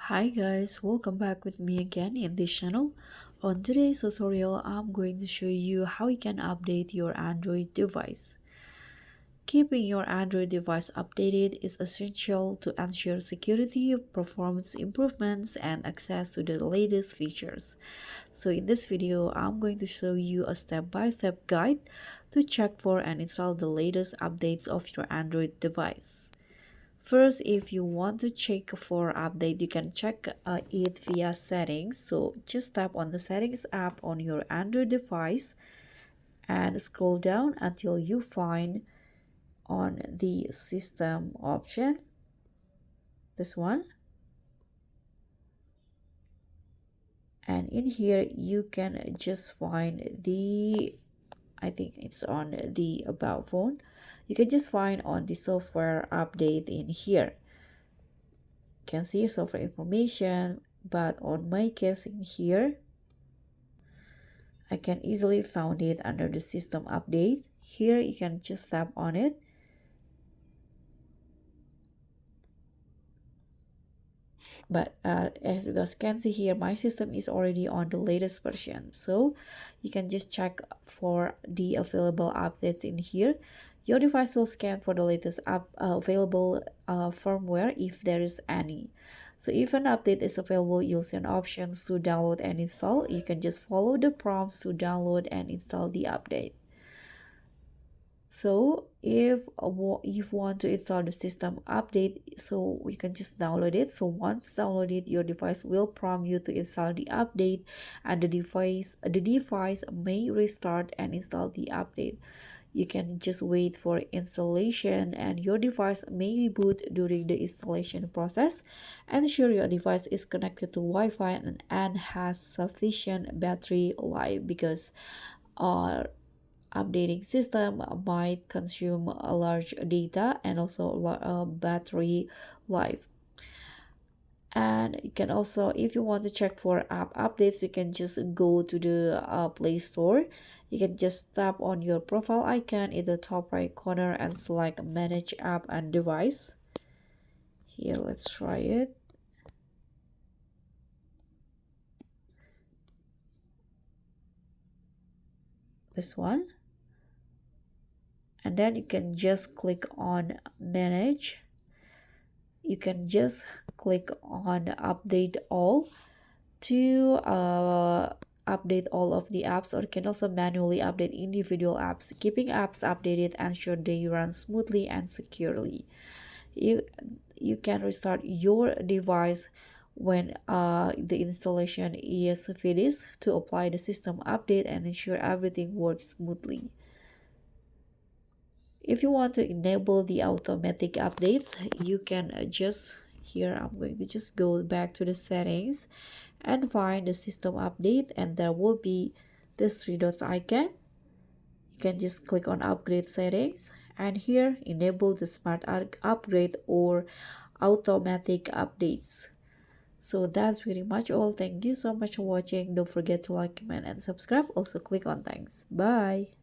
Hi guys, welcome back with me again in this channel. On today's tutorial, I'm going to show you how you can update your Android device. Keeping your Android device updated is essential to ensure security, performance improvements, and access to the latest features. So in this video, I'm going to show you a step-by-step guide to check for and install the latest updates of your Android device. First, if you want to check for update, you can check it via settings. So just tap on the settings app on your Android device and scroll down until you find on the system option, this one. And in here, you can just find I think it's on the about phone. You can just find on the software update in here. Can see software information, but on my case in here I can easily find it under the system update. Here you can just tap on it, but as you guys can see here, my system is already on the latest version, so you can just check for the available updates in here. Your device will scan for the latest available firmware if there is any. So if an update is available, you'll see an options to download and install. You can just follow the prompts to download and install the update. So if you want to install the system update, so you can just download it. So once downloaded, your device will prompt you to install the update, and the device may restart and install the update. You can just wait for installation, and your device may reboot during the installation process. Ensure your device is connected to Wi-Fi and has sufficient battery life, because updating system might consume a large data and also battery life. And you can also, if you want to check for app updates, you can just go to the Play Store. You can just tap on your profile icon in the top right corner and select manage app and device. Here, let's try it. This one. And then you can just click on manage. You can just click on update all to update all of the apps, or you can also manually update individual apps. Keeping apps updated ensure they run smoothly and securely. You can restart your device when the installation is finished to apply the system update and ensure everything works smoothly. If you want to enable the automatic updates, you can just, here I'm going to just go back to the settings and find the system update, and there will be this three dots icon. You can just click on upgrade settings, and here enable the smart upgrade or automatic updates. So that's pretty much all. Thank you so much for watching. Don't forget to like, comment, and subscribe. Also click on thanks. Bye.